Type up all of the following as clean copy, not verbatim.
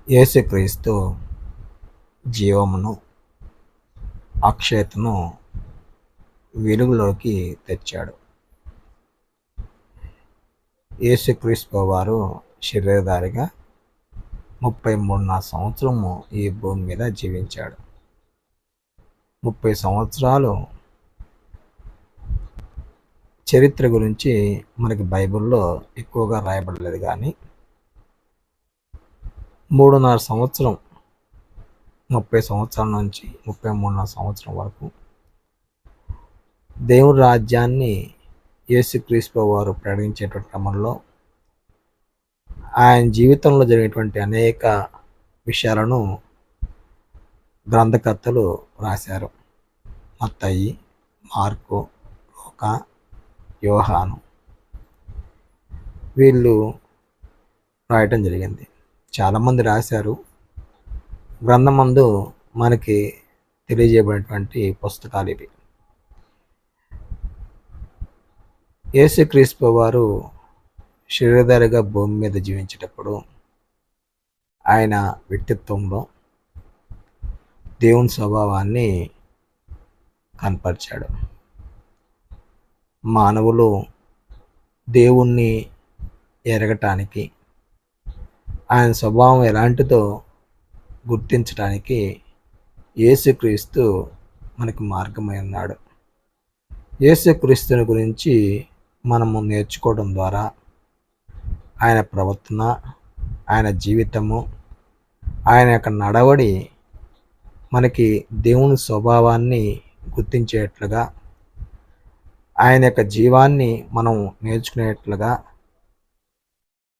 యేసుక్రీస్తు జీవమును, అక్షయతను వెలుగులోకి తెచ్చాడు. యేసుక్రీస్తు వారు శరీరధారిగా 33 సంవత్సరము ఈ భూమి మీద జీవించాడు. 30 సంవత్సరాలు చరిత్ర గురించి మనకి బైబిల్లో ఎక్కువగా రాయబడలేదు, కానీ 3.5 సంవత్సరం 30 సంవత్సరాల నుంచి 33 సంవత్సరం వరకు దేవుని రాజ్యాన్ని యేసుక్రీస్తు వారు ప్రకటించేటువంటి క్రమంలో ఆయన జీవితంలో జరిగినటువంటి అనేక విషయాలను గ్రంథకర్తలు రాశారు. మత్తయి, మార్కు, లూకా, యోహాను వీళ్ళు రాయటం జరిగింది. చాలామంది రాశారు. గ్రంథమందు మనకి తెలియజేయబడినటువంటి పుస్తకాలు ఇవి. యేసుక్రీస్తు వారు శరీరధారిగా భూమి మీద జీవించేటప్పుడు ఆయన వ్యక్తిత్వంలో దేవుని స్వభావాన్ని కనపరిచాడు. మానవులు దేవుణ్ణి ఎరగటానికి, ఆయన స్వభావం ఎలాంటిదో గుర్తించడానికి యేసుక్రీస్తు మనకు మార్గమై ఉన్నాడు. యేసుక్రీస్తుని గురించి మనము నేర్చుకోవడం ద్వారా ఆయన ప్రవర్తన, ఆయన జీవితము, ఆయన యొక్క నడవడి మనకి దేవుని స్వభావాన్ని గుర్తించేట్లుగా, ఆయన యొక్క జీవాన్ని మనం నేర్చుకునేట్లుగా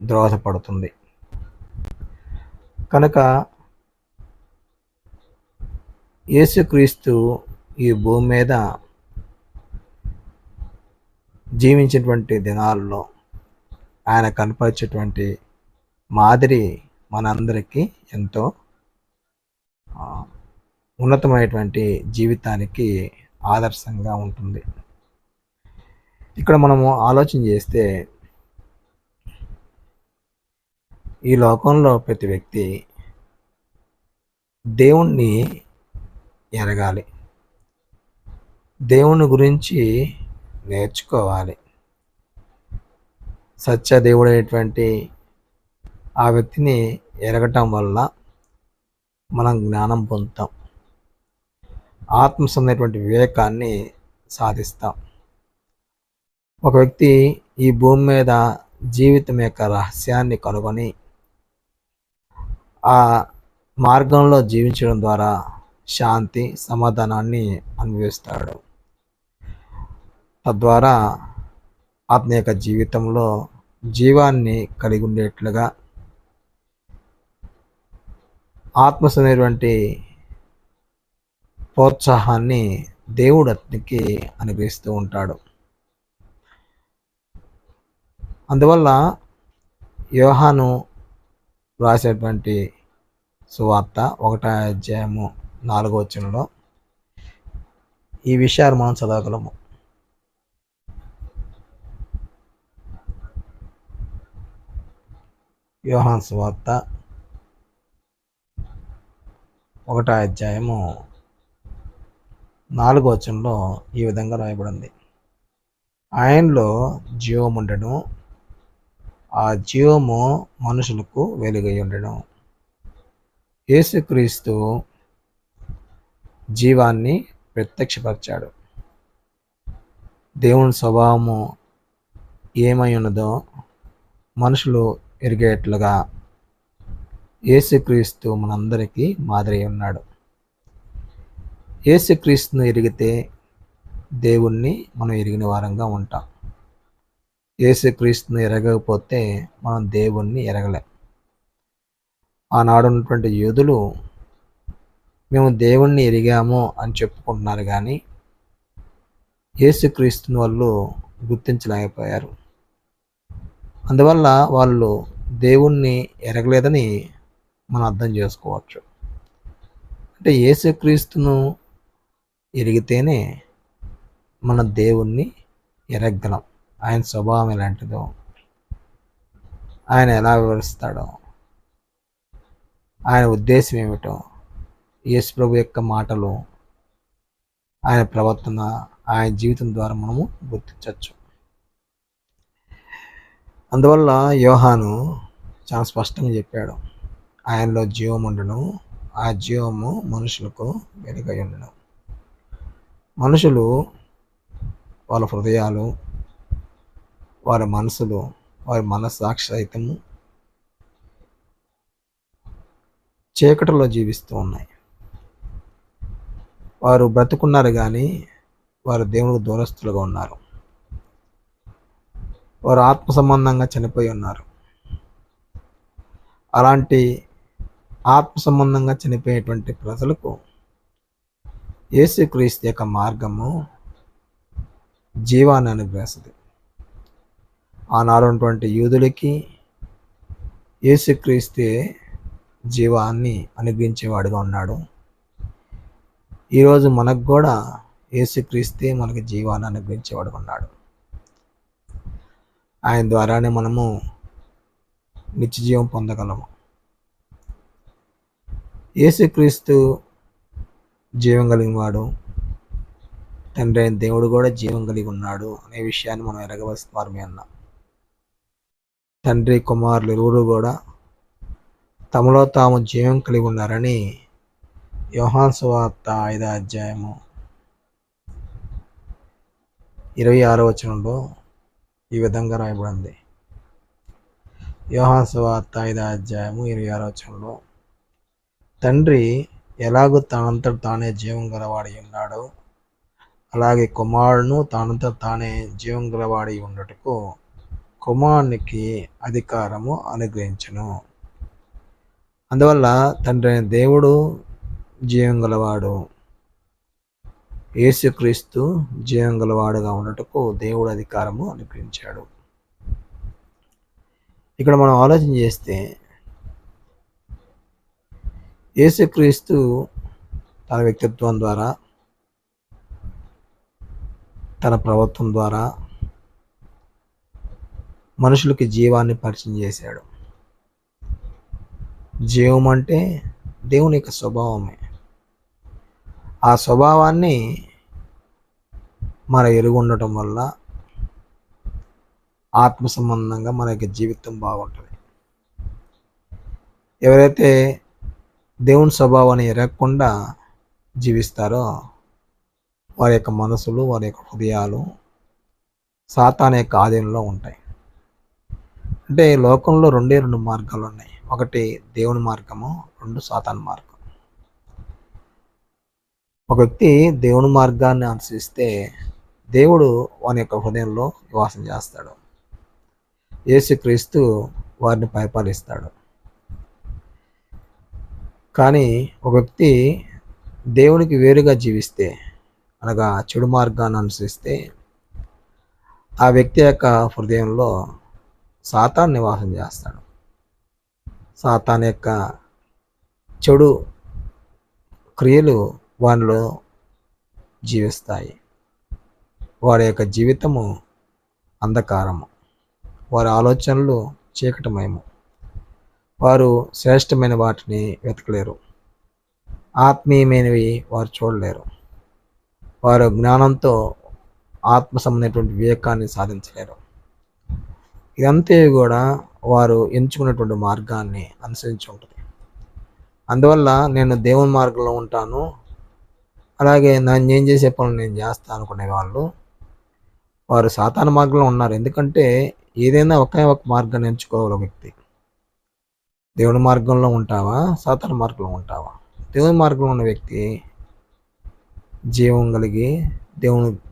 దోహదపడుతుంది. కనుక యేసుక్రీస్తు ఈ భూమి మీద జీవించినటువంటి దినాల్లో ఆయన కనపరిచేటువంటి మాదిరి మనందరికీ ఎంతో ఉన్నతమైనటువంటి జీవితానికి ఆదర్శంగా ఉంటుంది. ఇక్కడ మనము ఆలోచన చేస్తే ఈ లోకంలో ప్రతి వ్యక్తి దేవుణ్ణి ఎరగాలి, దేవుని గురించి నేర్చుకోవాలి. సత్యదేవుడైనటువంటి ఆ వ్యక్తిని ఎరగటం వల్ల మనం జ్ఞానం పొందుతాం, ఆత్మ సంబంధమైనటువంటి వివేకాన్ని సాధిస్తాం. ఒక వ్యక్తి ఈ భూమి మీద జీవితం యొక్క రహస్యాన్ని కనుగొని ఆ మార్గంలో జీవించడం ద్వారా శాంతి, సమాధానాన్ని అనుభవిస్తాడు. తద్వారా అతని యొక్క జీవితంలో జీవాన్ని కలిగి ఉండేట్లుగా ఆత్మసమైనటువంటి ప్రోత్సాహాన్ని దేవుడు అతనికి అనుగ్రహిస్తూ ఉంటాడు. అందువల్ల యోహాను రాసేటువంటి సువార్త 1వ అధ్యాయము 4వ వచనంలో ఈ విషయాలు మనం చదవగలము. యోహాను సువార్త 1వ అధ్యాయము 4వ వచనంలో ఈ విధంగా రాయబడింది. ఆయనలో జీవముండెను, ఆ జీవము మనుషులకు వెలుగై ఉండెను. యేసుక్రీస్తు జీవాన్ని ప్రత్యక్షపరిచాడు. దేవుని స్వభావము ఏమై ఉన్నదో మనుషులు ఎరిగేట్లుగా యేసుక్రీస్తు మనందరికీ మాదిరి ఉన్నాడు. యేసుక్రీస్తును ఎరిగితే దేవుణ్ణి మనం ఎరిగిన వారంగా ఉంటాం. యేసుక్రీస్తును ఎరగకపోతే మనం దేవుణ్ణి ఎరగలేం. ఆనాడు ఉన్నటువంటి యూదులు మేము దేవుణ్ణి ఎరిగాము అని చెప్పుకుంటున్నారు, కానీ యేసుక్రీస్తుని వాళ్ళు గుర్తించలేకపోయారు. అందువల్ల వాళ్ళు దేవుణ్ణి ఎరగలేదని మనం అర్థం చేసుకోవచ్చు. అంటే యేసుక్రీస్తును ఎరిగితేనే మన దేవుణ్ణి ఎరగలం. ఆయన స్వభావం ఎలాంటిదో, ఆయన ఎలా వివరిస్తాడో, ఆయన ఉద్దేశం ఏమిటో, యేసు ప్రభు యొక్క మాటలు, ఆయన ప్రవర్తన, ఆయన జీవితం ద్వారా మనము గుర్తించవచ్చు. అందువల్ల యోహాను చాలా స్పష్టంగా చెప్పాడు, ఆయనలో జీవం ఉండును, ఆ జీవము మనుషులకు వెలుగై ఉండును. మనుషులు వాళ్ళ హృదయాలు, వారి మనసులు, వారి మనస్సాక్షి సైతము చీకటిలో జీవిస్తూ ఉన్నాయి. వారు బ్రతుకున్నారు కానీ వారు దేవునికి దూరస్తులుగా ఉన్నారు. వారు ఆత్మ సంబంధంగా చనిపోయి ఉన్నారు. అలాంటి ఆత్మ సంబంధంగా చనిపోయేటువంటి ప్రజలకు యేసుక్రీస్తు యొక్క మార్గము జీవాన్ని అనుగ్రహిస్తుంది. ఆనాడు ఉన్నటువంటి యూదులకి యేసుక్రీస్తే జీవాన్ని అనుగ్రహించేవాడుగా ఉన్నాడు. ఈరోజు మనకు కూడా యేసుక్రీస్తే మనకి జీవాన్ని అనుగ్రహించేవాడుగా ఉన్నాడు. ఆయన ద్వారానే మనము నిత్య జీవం పొందగలము. యేసుక్రీస్తు జీవం కలిగిన వాడు, తండ్రి అయిన దేవుడు కూడా జీవం కలిగి ఉన్నాడు అనే విషయాన్ని మనం ఎరగవలసిన వారమే అన్నాం. తండ్రి కుమారులు ఇరువురు కూడా తమలో తాము జీవం కలిగి ఉన్నారని యోహాను సువార్త 5వ అధ్యాయము 26వ వచనంలో ఈ విధంగా రాయబడింది. యోహాను సువార్త 5వ అధ్యాయము 26వ వచనంలో, తండ్రి ఎలాగూ తానంతట తానే జీవం గలవాడి ఉన్నాడో అలాగే కుమారుడును తానంతట తానే జీవం గలవాడి ఉండటకు కుమారునికి అధికారము అనుగ్రహించును. అందువల్ల తండ్రి అయిన దేవుడు జీవం గలవాడు, యేసుక్రీస్తు జీవం గలవాడుగా ఉండటకు దేవుడు అధికారము అనుగ్రహించాడు. ఇక్కడ మనం ఆలోచన చేస్తే యేసుక్రీస్తు తన వ్యక్తిత్వం ద్వారా, తన ప్రవర్తన ద్వారా మనుషులకి జీవాన్ని పరిచయం చేశాడు. జీవం అంటే దేవుని యొక్క స్వభావమే. ఆ స్వభావాన్ని మన ఎరుగు ఉండటం వల్ల ఆత్మ సంబంధంగా మన యొక్క జీవితం బాగుంటుంది. ఎవరైతే దేవుని స్వభావాన్ని ఎరగకుండా జీవిస్తారో వారి యొక్క మనసులు, వారి యొక్క హృదయాలు సాతాను యొక్క ఆధీనంలో ఉంటాయి. అంటే లోకంలో రెండు మార్గాలు ఉన్నాయి. ఒకటి దేవుని మార్గము, 2 సాతాను మార్గం. ఒక వ్యక్తి దేవుని మార్గాన్ని అనుసరిస్తే దేవుడు వాని యొక్క హృదయంలో నివాసం చేస్తాడు. యేసుక్రీస్తు వారిని పరిపాలిస్తాడు. కానీ ఒక వ్యక్తి దేవునికి వేరుగా జీవిస్తే, అనగా చెడు మార్గాన్ని అనుసరిస్తే, ఆ వ్యక్తి యొక్క హృదయంలో సాతాను నివాసం చేస్తాడు. సాతాను యొక్క చెడు క్రియలు వారిలో జీవిస్తాయి. వారి యొక్క జీవితము అంధకారము, వారి ఆలోచనలు చీకటిమయము. వారు శ్రేష్టమైన వాటిని వెతకలేరు, ఆత్మీయమైనవి వారు చూడలేరు. వారు జ్ఞానంతో ఆత్మ సంబంధమైనటువంటి వివేకాన్ని సాధించలేరు. ఇదంతా కూడా వారు ఎంచుకున్నటువంటి మార్గాన్ని అనుసరించి ఉంటుంది. అందువల్ల నేను దేవుని మార్గంలో ఉంటాను, అలాగే నేను చేసే పనులు నేను చేస్తాను అనుకునే వారు సాతాను మార్గంలో ఉన్నారు. ఎందుకంటే ఏదైనా ఒకే ఒక మార్గాన్ని ఎంచుకోవాలి వ్యక్తి. దేవుని మార్గంలో ఉంటావా, సాతాను మార్గంలో ఉంటావా? దేవుని మార్గంలో ఉన్న వ్యక్తి జీవం కలిగి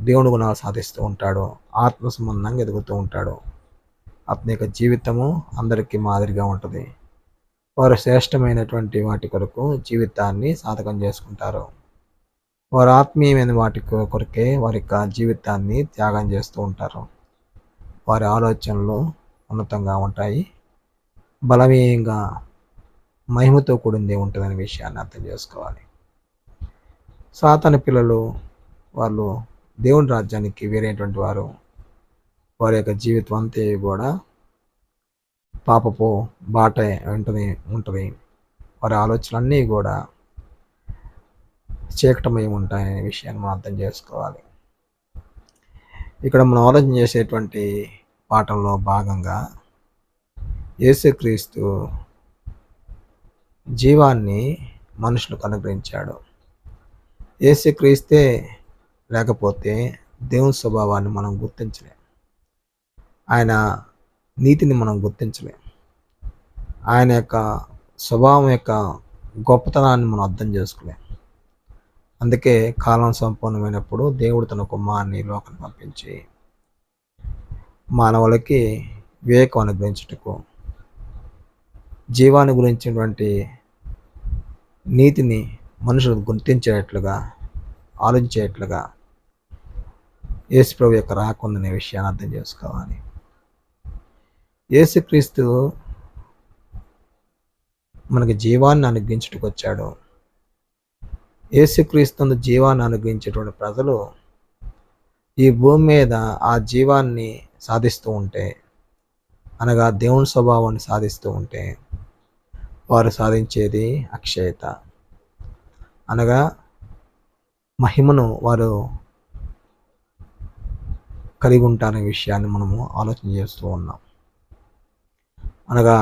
దేవుని గుణాలు సాధిస్తూ ఉంటాడు, ఆత్మ సంబంధంగా ఎదుగుతూ ఉంటాడు. అతని యొక్క జీవితము అందరికీ మాదిరిగా ఉంటుంది. వారు శ్రేష్టమైనటువంటి వాటి కొరకు జీవితాన్ని సాధకం చేసుకుంటారు. వారు ఆత్మీయమైన వాటి కొరకే వారి యొక్క జీవితాన్ని త్యాగం చేస్తూ ఉంటారు. వారి ఆలోచనలు ఉన్నతంగా ఉంటాయి, బలమేయంగా మహిమతో కూడిందే ఉంటుందనే విషయాన్ని అర్థం చేసుకోవాలి. సాతాను పిల్లలు వాళ్ళు దేవుని రాజ్యానికి వేరేటువంటి వారు. వారి యొక్క జీవితం అంతే కూడా పాపపు బాట ఉంటుంది. వారి ఆలోచనలన్నీ కూడా చీకటమై ఉంటాయనే విషయాన్ని మనం అర్థం చేసుకోవాలి. ఇక్కడ మనం ఆలోచన చేసేటువంటి పాఠంలో భాగంగా యేసుక్రీస్తు జీవాన్ని మనుషులకు అనుగ్రహించాడు. యేసుక్రీస్తే లేకపోతే దేవుని స్వభావాన్ని మనం గుర్తించలేం. ఆయన నీతిని మనం గుర్తించలేం. ఆయన యొక్క స్వభావం యొక్క గొప్పతనాన్ని మనం అర్థం చేసుకోలేం. అందుకే కాలం సంపూర్ణమైనప్పుడు దేవుడు తన కుమారుని లోకానికి పంపించి మానవులకి వివేకం అనుగ్రహించుటకు, జీవాన్ని గురించినటువంటి నీతిని మనుషులు గుర్తించేట్లుగా, ఆలోచించేట్లుగా యేసుప్రభు యొక్క రాక ఉందనే విషయాన్ని అర్థం చేసుకోవాలి. యేసుక్రీస్తు మనకి జీవాన్ని అనుగ్రహించుటకు వచ్చాడు. యేసుక్రీస్తు జీవాన్ని అనుగ్రహించేటువంటి ప్రజలు ఈ భూమి మీద ఆ జీవాన్ని సాధిస్తూ ఉంటే, అనగా దేవుని స్వభావాన్ని సాధిస్తూ ఉంటే, వారు సాధించేది అక్షయత, అనగా మహిమను వారు కలిగి ఉంటారనే విషయాన్ని మనము ఆలోచన చేస్తూ ఉన్నాం. అనగా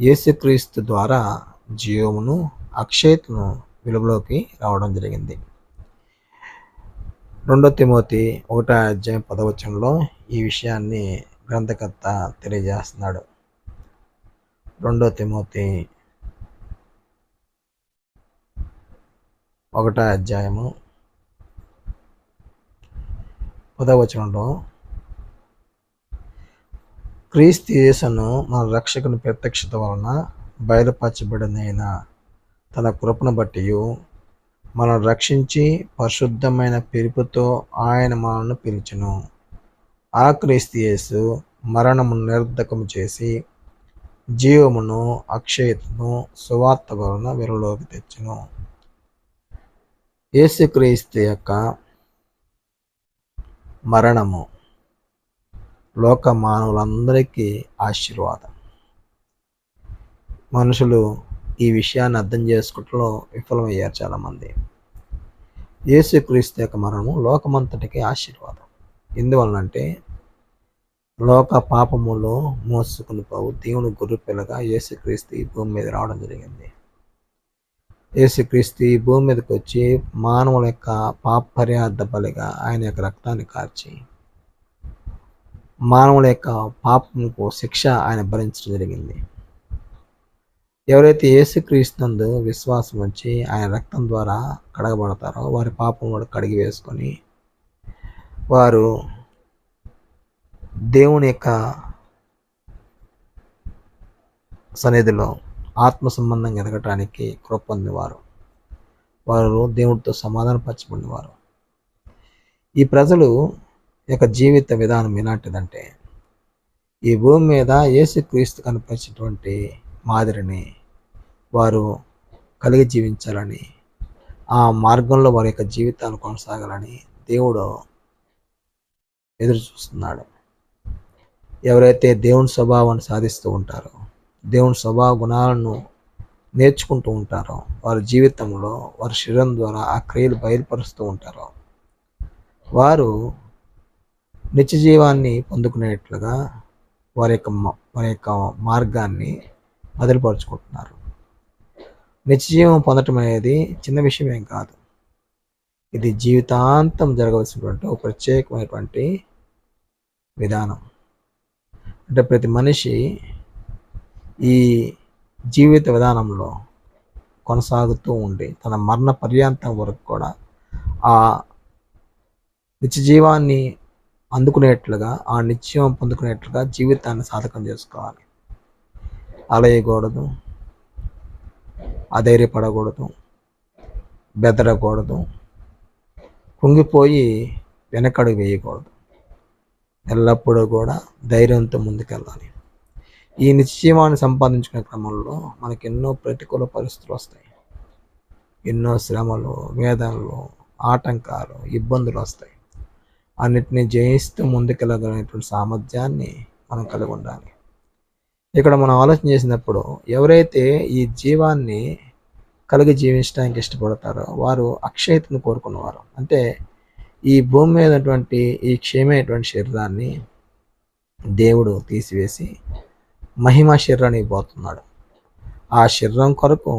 యేసుక్రీస్తు ద్వారా జీవమును, అక్షయతను వెలుగులోకి రావడం జరిగింది. 2 తిమోతి 1:10 ఈ విషయాన్ని గ్రంథకర్త తెలియజేస్తున్నాడు. 2 తిమోతి 1:10 క్రీస్తు యేసును మన రక్షకుని ప్రత్యక్షత వలన బయలుపరచబడిన తన కృపను బట్టి మనల్ని రక్షించి పరిశుద్ధమైన పిలుపుతో ఆయన మనల్ని పిలిచెను. ఆ క్రీస్తు యేసు మరణమును నిరర్ధకము చేసి జీవమును, అక్షయతను సువార్త వలన వెలుగులోకి తెచ్చెను. యేసుక్రీస్తు యొక్క మరణము లోక మానవులందరికీ ఆశీర్వాదం. మనుషులు ఈ విషయాన్ని అర్థం చేసుకోవడంలో విఫలమయ్యారు చాలామంది. యేసుక్రీస్తు యొక్క మరణము లోకమంతటికి ఆశీర్వాదం. ఎందువలనంటే లోక పాపములో మోసుకుని పోవు దేవుని గొర్రెపిల్లగా యేసుక్రీస్తు ఈ భూమి మీద రావడం జరిగింది. యేసుక్రీస్తు ఈ భూమి మీదకి వచ్చి మానవుల యొక్క పాప పరిహార్థ బలిగా ఆయన యొక్క రక్తాన్ని కార్చి మానవుల యొక్క పాపముకు శిక్ష ఆయన భరించడం జరిగింది. ఎవరైతే యేసుక్రీస్తునందు విశ్వాసం వచ్చి ఆయన రక్తం ద్వారా కడగబడతారో వారి పాపం కూడా కడిగి వేసుకొని వారు దేవుని యొక్క సన్నిధిలో ఆత్మ సంబంధంగా ఎదగటానికి కృప పొందినవారు, వారు దేవుడితో సమాధానపరచబడినవారు. ఈ ప్రజలు యొక్క జీవిత విధానం ఎలాంటిదంటే ఈ భూమి మీద యేసుక్రీస్తు కనిపించేటువంటి మాదిరిని వారు కలిగి జీవించాలని, ఆ మార్గంలో వారి యొక్క జీవితాన్ని కొనసాగాలని దేవుడు ఎదురు చూస్తున్నాడు. ఎవరైతే దేవుని స్వభావాన్ని సాధిస్తూ ఉంటారో, దేవుని స్వభావ గుణాలను నేర్చుకుంటూ ఉంటారో, వారి జీవితంలో వారి శరీరం ద్వారా ఆ క్రియలు బయలుపరుస్తూ ఉంటారో వారు నిత్య జీవాన్ని పొందుకునేట్లుగా వారి యొక్క మార్గాన్ని బదిలిపరుచుకుంటున్నారు. నిత్య జీవం పొందటం అనేది చిన్న విషయం ఏం కాదు. ఇది జీవితాంతం జరగవలసినటువంటి ఒక ప్రత్యేకమైనటువంటి విధానం. అంటే ప్రతి మనిషి ఈ జీవిత విధానంలో కొనసాగుతూ ఉండి తన మరణ పర్యాంతం వరకు కూడా ఆ నిత్య జీవాన్ని అందుకునేట్లుగా, ఆ నిత్యం పొందుకునేట్లుగా జీవితాన్ని సాధకం చేసుకోవాలి. అలయకూడదు, అధైర్యపడకూడదు, బెదరకూడదు, కుంగిపోయి వెనకడుగు వేయకూడదు. ఎల్లప్పుడూ కూడా ధైర్యంతో ముందుకెళ్ళాలి. ఈ నిశ్చయమాన్ని సంపాదించుకునే క్రమంలో మనకి ఎన్నో ప్రతికూల పరిస్థితులు వస్తాయి. ఎన్నో శ్రమలు, వేదనలు, ఆటంకాలు, ఇబ్బందులు వస్తాయి. అన్నిటినీ జయిస్తూ ముందుకెళ్ళగలిగినటువంటి సామర్థ్యాన్ని మనం కలిగి ఉండాలి. ఇక్కడ మనం ఆలోచన చేసినప్పుడు ఎవరైతే ఈ జీవాన్ని కలిగి జీవించడానికి ఇష్టపడతారో వారు అక్షయతను కోరుకున్నవారు. అంటే ఈ భూమి మీద ఉన్నటువంటి ఈ క్షయమైనటువంటి శరీరాన్ని దేవుడు తీసివేసి మహిమ శరీరానికి పోతున్నాడు. ఆ శరీరం కొరకు,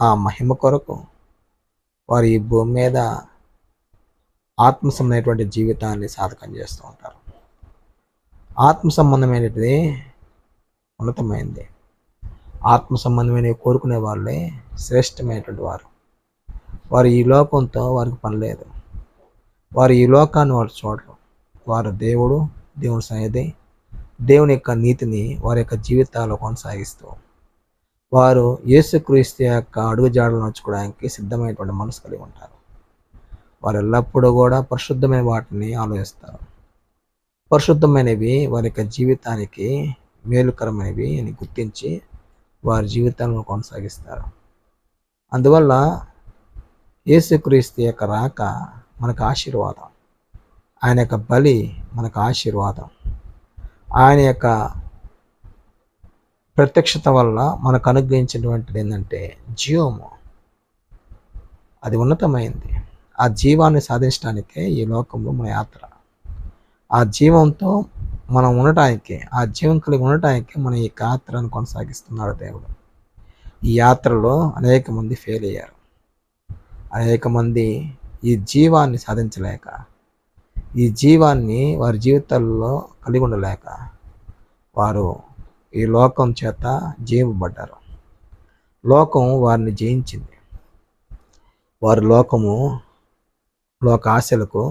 ఆ మహిమ కొరకు వారు ఈ భూమి మీద ఆత్మ సంబంధమైనటువంటి జీవితాన్ని సాధకం చేస్తూ ఉంటారు. ఆత్మ సంబంధమైనది ఉన్నతమైనది. ఆత్మ సంబంధమైనవి కోరుకునే వాళ్ళే శ్రేష్టమైనటువంటి వారు. వారు ఈ లోకంతో వారికి పని లేదు. వారు ఈ లోకాన్ని వారు చూడరు. వారు దేవుని సన్నిధి, దేవుని యొక్క నీతిని వారి యొక్క జీవితాల్లో కొనసాగిస్తూ వారు యేసుక్రీస్తు యొక్క అడుగుజాడలు నడుచుకోవడానికి సిద్ధమైనటువంటి మనసు కలిగి ఉంటారు. వారు ఎల్లప్పుడూ కూడా పరిశుద్ధమైన వాటిని ఆలోచిస్తారు. పరిశుద్ధమైనవి వారి యొక్క జీవితానికి మేలుకరమైనవి అని గుర్తించి వారి జీవితాలను కొనసాగిస్తారు. అందువల్ల యేసుక్రీస్తు యొక్క రాక మనకు ఆశీర్వాదం. ఆయన యొక్క బలి మనకు ఆశీర్వాదం. ఆయన యొక్క ప్రత్యక్షత వల్ల మనకు అనుగ్రహించినటువంటిది ఏంటంటే జీవము. అది ఉన్నతమైంది. ఆ జీవాన్ని సాధించడానికే ఈ లోకంలో మన యాత్ర. ఆ జీవంతో మనం ఉండటానికి, ఆ జీవం కలిగి ఉండటానికి మన ఈ యాత్రను కొనసాగిస్తున్నాడు దేవుడు. ఈ యాత్రలో అనేక మంది ఫెయిల్ అయ్యారు. అనేక మంది ఈ జీవాన్ని సాధించలేక, ఈ జీవాన్ని వారి జీవితాల్లో కలిగి ఉండలేక వారు ఈ లోకం చేత జయింపబడ్డారు. లోకం వారిని జయించింది. వారు లోక ఆశలకు,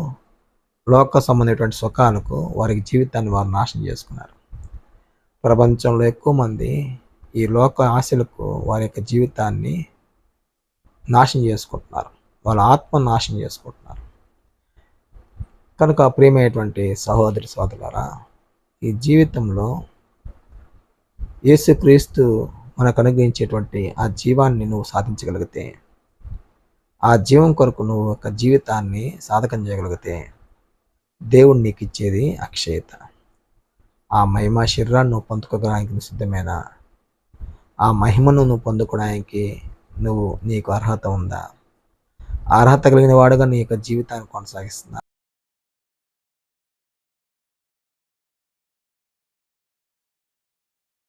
లోక సంబంధమైనటువంటి సుఖాలకు వారికి జీవితాన్ని వారు నాశనం చేసుకున్నారు. ప్రపంచంలో ఎక్కువ మంది ఈ లోక ఆశలకు వారి యొక్క జీవితాన్ని నాశనం చేసుకుంటున్నారు. వాళ్ళ ఆత్మను నాశనం చేసుకుంటున్నారు. కనుక ప్రియమైనటువంటి సహోదరి సోదరులారా, ఈ జీవితంలో యేసుక్రీస్తు మనకు అనుగ్రహించేటువంటి ఆ జీవాన్ని నువ్వు సాధించగలిగితే, ఆ జీవం కొరకు నువ్వు ఒక జీవితాన్ని సాధకం చేయగలిగితే దేవుడు నీకు ఇచ్చేది అక్షయత. ఆ మహిమ శరీరాన్ని నువ్వు పొందుకోవడానికి నువ్వు సిద్ధమేనా? ఆ మహిమను నువ్వు పొందుకోవడానికి నీకు అర్హత ఉందా? అర్హత కలిగిన వాడుగా నీ యొక్క జీవితాన్ని కొనసాగిస్తున్నా?